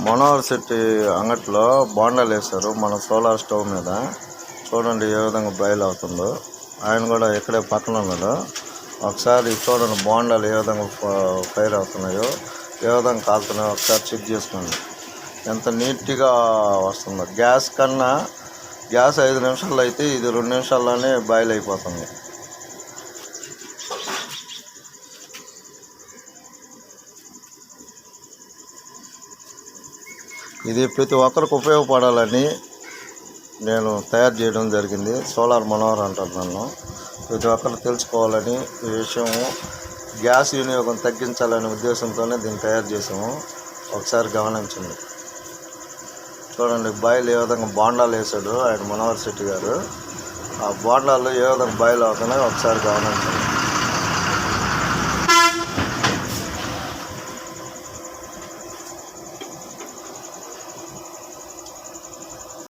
మనోహర్ శెట్టి అంగట్లో బోండాలు వేశారు మన సోలార్ స్టవ్ మీద. చూడండి ఏ విధంగా బాయిల్ అవుతుందో. ఆయన కూడా ఇక్కడే పక్కన ఉన్నాడు. ఒకసారి చూడండి బోండాలు ఏ విధంగా ఫైర్ అవుతున్నాయో, ఏ విధంగా కాలుతున్నాయో ఒకసారి చెక్ చేసుకోండి. ఎంత నీట్గా వస్తుందో. గ్యాస్ 5 నిమిషాల్లో అయితే ఇది 2 నిమిషాల్లోనే బాయిల్ అయిపోతుంది. ఇది ప్రతి ఒక్కరికి ఉపయోగపడాలని నేను తయారు చేయడం జరిగింది. సోలార్ మనోహర్ అంటారు నన్ను. ప్రతి ఒక్కరు తెలుసుకోవాలని ఈ విషయము, గ్యాస్ వినియోగం తగ్గించాలనే ఉద్దేశంతోనే దీన్ని తయారు చేసాము. ఒకసారి గమనించండి. చూడండి బాయిల్ ఏ విధంగా బోండాలు వేసాడు ఆయన మనోహర్ శెట్టి గారు. ఆ బోండాలు ఏ విధంగా బాయిల్ అవుతున్నాయో ఒకసారి గమనించండి.